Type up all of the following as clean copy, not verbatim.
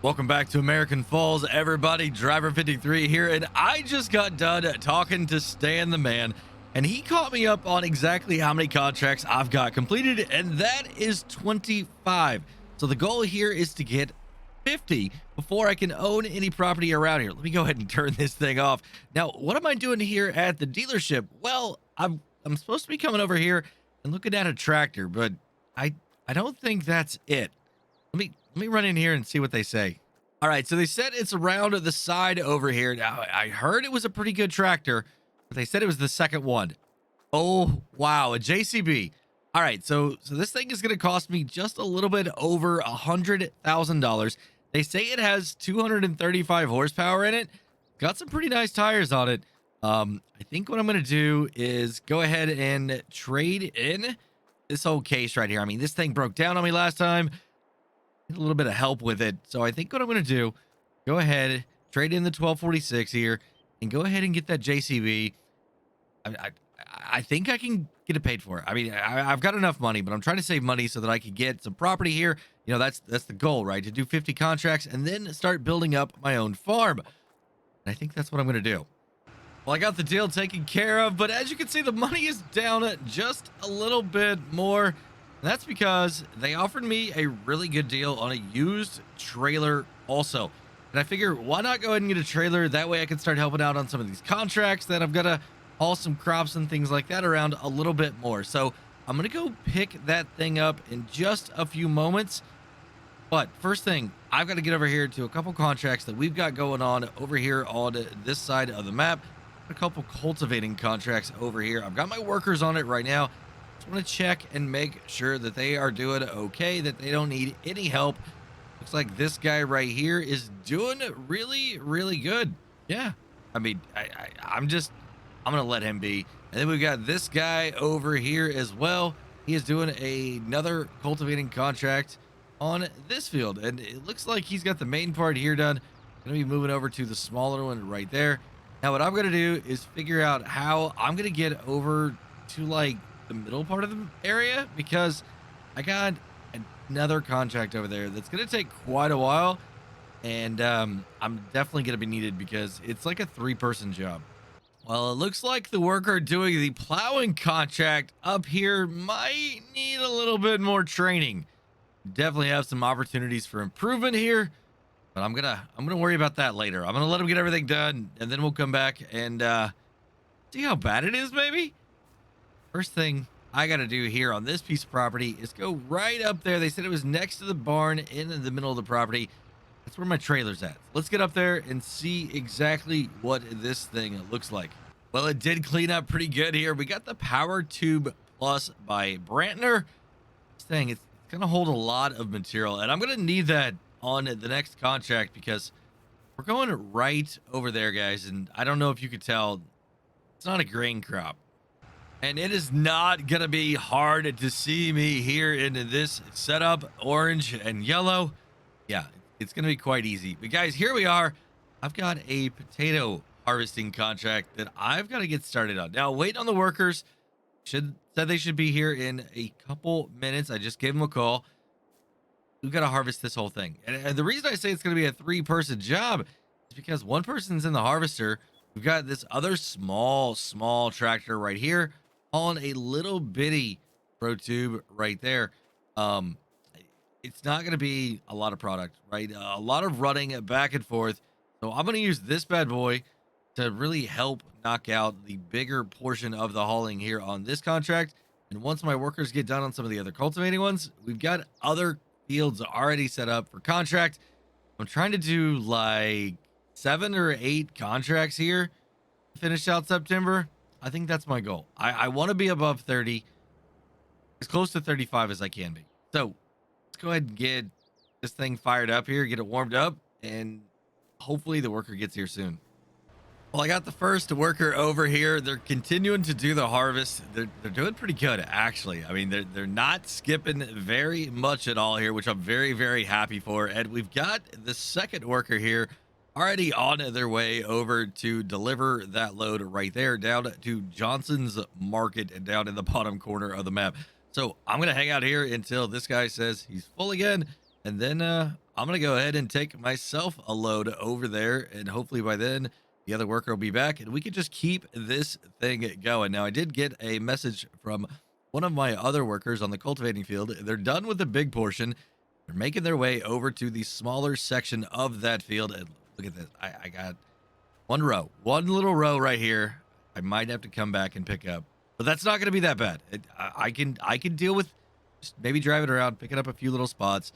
Welcome back to American Falls, everybody. Driver 53 here, and I just got done talking to Stan the man, and he caught me up on exactly how many contracts I've got completed, and that is 25. So the goal here is to get 50 before I can own any property around here. Let me go ahead and turn this thing off. Now, what am I doing here at the dealership? Well, I'm supposed to be coming over here and looking at a tractor, but I don't think that's it. Let me run in here and see what they say. All right, so they said it's around the side over here. Now, I heard it was a pretty good tractor, but they said it was the second one. Oh, wow, a JCB. All right, so this thing is going to cost me just a little bit over $100,000. They say it has 235 horsepower in it. Got some pretty nice tires on it. I think what I'm going to do is go ahead and trade in this whole case right here. I mean, this thing broke down on me last time. A little bit of help with it. So I think what I'm going to do, go ahead, trade in the 1246 here, and go ahead and get that JCB. I think I can get it paid for. I mean, I've got enough money, but I'm trying to save money so that I can get some property here. You know, that's the goal, right? To do 50 contracts and then start building up my own farm. And I think that's what I'm going to do. Well, I got the deal taken care of, but as you can see, the money is down just a little bit more. That's because they offered me a really good deal on a used trailer also. And I figure, why not go ahead and get a trailer? That way I can start helping out on some of these contracts that I've got to haul some crops and things like that around a little bit more. So I'm going to go pick that thing up in just a few moments. But first thing, I've got to get over here to a couple contracts that we've got going on over here on this side of the map. A couple cultivating contracts over here. I've got my workers on it right now. Just want to check and make sure that they are doing okay, that they don't need any help. Looks like this guy right here is doing really, really good. Yeah. I mean, I'm going to let him be. And then we've got this guy over here as well. He is doing another cultivating contract on this field. And it looks like he's got the main part here done. Going to be moving over to the smaller one right there. Now, what I'm going to do is figure out how I'm going to get over to like the middle part of the area, because I got another contract over there that's going to take quite a while, and I'm definitely going to be needed because it's like a 3-person job. Well, it looks like the worker doing the plowing contract up here might need a little bit more training. Definitely have some opportunities for improvement here, but I'm gonna worry about that later. I'm gonna let him get everything done, and then we'll come back and see how bad it is. Maybe first thing I got to do here on this piece of property is go right up there. They said it was next to the barn in the middle of the property. That's where my trailer's at. Let's get up there and see exactly what this thing looks like. Well, it did clean up pretty good here. We got the Power Tube Plus by Brantner. This thing, it's going to hold a lot of material, and I'm going to need that on the next contract because we're going right over there, guys. And I don't know if you could tell, it's not a grain crop. And it is not going to be hard to see me here in this setup, orange and yellow. Yeah, it's going to be quite easy. But guys, here we are. I've got a potato harvesting contract that I've got to get started on. Now, wait on the workers. Said they should be here in a couple minutes. I just gave them a call. We've got to harvest this whole thing. And the reason I say it's going to be a 3-person job is because one person's in the harvester. We've got this other small tractor right here on a little bitty pro tube right there. It's not going to be a lot of product, right? A lot of running back and forth. So I'm going to use this bad boy to really help knock out the bigger portion of the hauling here on this contract. And once my workers get done on some of the other cultivating ones, we've got other fields already set up for contract. I'm trying to do like 7 or 8 contracts here to finish out September. I think that's my goal. I want to be above 30, as close to 35 as I can be. So let's go ahead and get this thing fired up here, get it warmed up, and hopefully the worker gets here soon. Well, I got the first worker over here. They're continuing to do the harvest. They're doing pretty good, actually. I mean, they're not skipping very much at all here, which I'm very, very happy for. And we've got the second worker here already on their way over to deliver that load right there down to Johnson's Market and down in the bottom corner of the map. So I'm going to hang out here until this guy says he's full again, And then I'm going to go ahead and take myself a load over there. And hopefully by then the other worker will be back and we can just keep this thing going. Now, I did get a message from one of my other workers on the cultivating field. They're done with the big portion. They're making their way over to the smaller section of that field. And look at this. I got one little row right here. I might have to come back and pick up, but that's not going to be that bad. I can deal with just maybe driving around, picking up a few little spots.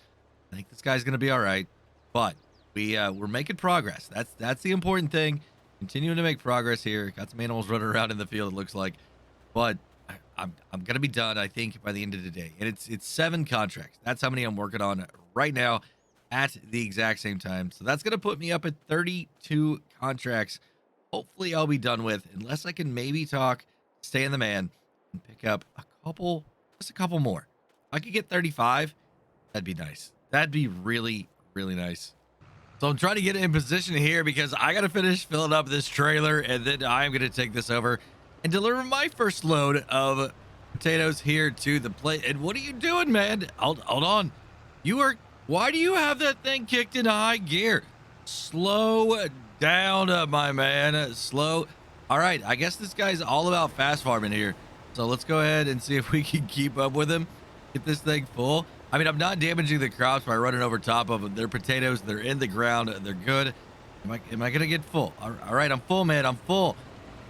I think this guy's going to be all right, but we're making progress. That's the important thing. Continuing to make progress here. Got some animals running around in the field, it looks like, but I'm going to be done, I think, by the end of the day. And it's 7 contracts. That's how many I'm working on right now at the exact same time. So that's going to put me up at 32 contracts. Hopefully I'll be done with, unless I can maybe talk Stay in the Man and pick up just a couple more. If I could get 35, that'd be nice. That'd be really, really nice. So I'm trying to get in position here because I got to finish filling up this trailer, and then I'm going to take this over and deliver my first load of potatoes here to the plate. And what are you doing, man? Hold on. Why do you have that thing kicked in high gear? Slow down, my man. Slow. All right. I guess this guy's all about fast farming here. So let's go ahead and see if we can keep up with him. Get this thing full. I mean, I'm not damaging the crops by running over top of them. They're potatoes. They're in the ground. They're good. Am I going to get full? All right. I'm full, man. I'm full.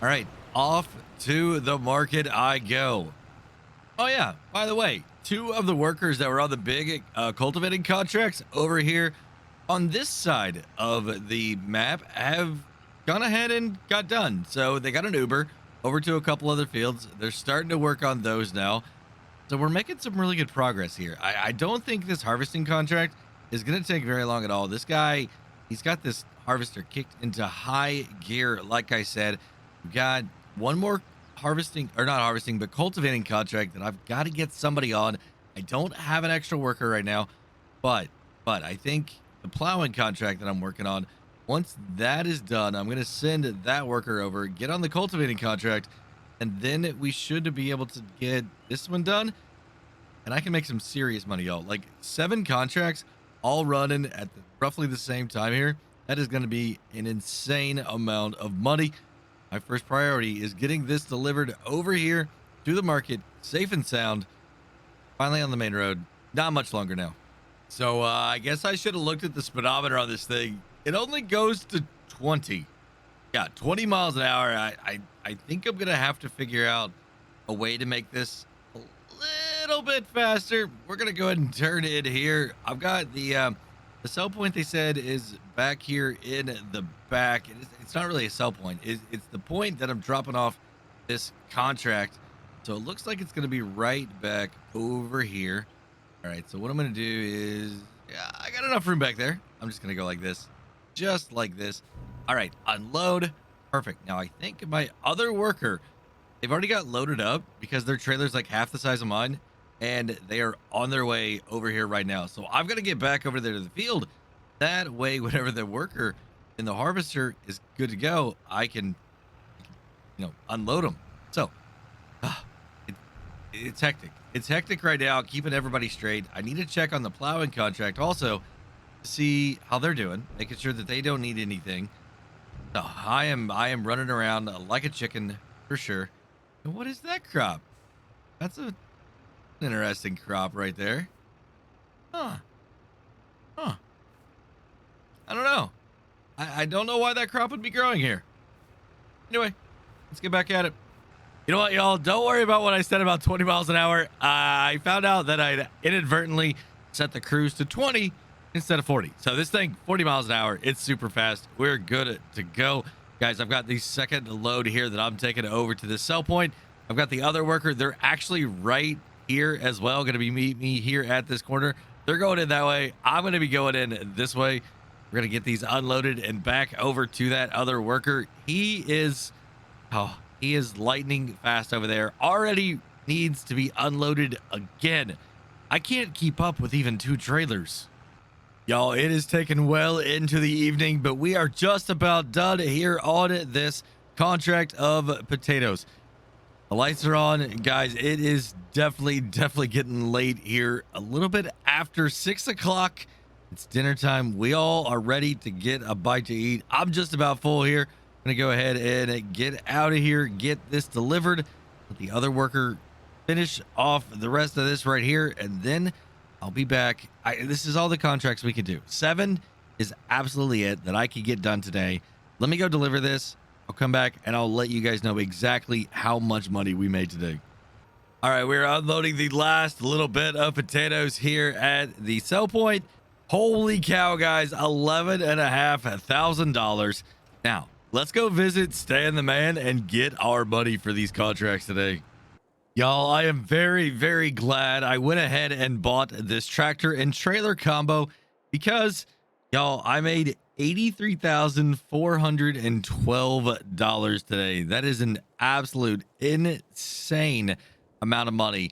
All right. Off to the market I go. Oh, yeah. By the way, 2 of the workers that were on the big cultivating contracts over here on this side of the map have gone ahead and got done. So they got an Uber over to a couple other fields. They're starting to work on those now. So we're making some really good progress here. I don't think this harvesting contract is going to take very long at all. This guy, he's got this harvester kicked into high gear. Like I said, we've got one more cultivating contract that I've got to get somebody on. I don't have an extra worker right now, but I think the plowing contract that I'm working on, once that is done, I'm going to send that worker over, get on the cultivating contract, and then we should be able to get this one done. And I can make some serious money, y'all. Like 7 contracts all running at roughly the same time here. That is going to be an insane amount of money. My first priority is getting this delivered over here to the market, safe and sound. Finally on the main road. Not much longer now. So I guess I should have looked at the speedometer on this thing. It only goes to 20. Yeah, 20 miles an hour. I think I'm going to have to figure out a way to make this a little bit faster. We're going to go ahead and turn it here. I've got the sell point, they said, is back here in the back. It's not really a sell point. It's the point that I'm dropping off this contract. So it looks like it's going to be right back over here. All right, so what I'm going to do is, yeah, I got enough room back there. I'm just going to go like this. Just like this. All right, unload. Perfect. Now, I think my other worker, they've already got loaded up because their trailer's like half the size of mine, and they are on their way over here right now. So I've got to get back over there to the field. That way, whenever the worker in the harvester is good to go, I can, unload them. So, it's hectic. It's hectic right now, keeping everybody straight. I need to check on the plowing contract also to see how they're doing, making sure that they don't need anything. So I am running around like a chicken for sure. And what is that crop? That's an interesting crop right there. Huh. I don't know. I don't know why that crop would be growing here. Anyway, let's get back at it. You know what, y'all? Don't worry about what I said about 20 miles an hour. I found out that I'd inadvertently set the cruise to 20 instead of 40. So this thing, 40 miles an hour, it's super fast. We're good to go. Guys, I've got the second load here that I'm taking over to this sell point. I've got the other worker. They're actually right here as well. Going to be meet me here at this corner. They're going in that way. I'm going to be going in this way. We're going to get these unloaded and back over to that other worker. He is lightning fast over there. Already needs to be unloaded again. I can't keep up with even 2 trailers. Y'all, it is taken well into the evening, but we are just about done here on this contract of potatoes. The lights are on, guys. It is definitely getting late here. A little bit after 6 o'clock. It's dinner time. We all are ready to get a bite to eat. I'm just about full here. I'm gonna go ahead and get out of here, get this delivered. Let the other worker finish off the rest of this right here, and then I'll be back. This is all the contracts we can do. 7 is absolutely it that I can get done today. Let me go deliver this. I'll come back and I'll let you guys know exactly how much money we made today. All right, we're unloading the last little bit of potatoes here at the sell point. Holy cow, guys, $11,500. Now, let's go visit Stan the Man and get our money for these contracts today. Y'all, I am very glad I went ahead and bought this tractor and trailer combo because, y'all, I made $83,412 today. That is an absolute insane amount of money.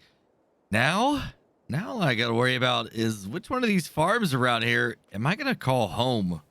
Now all I got to worry about is which one of these farms around here am I going to call home?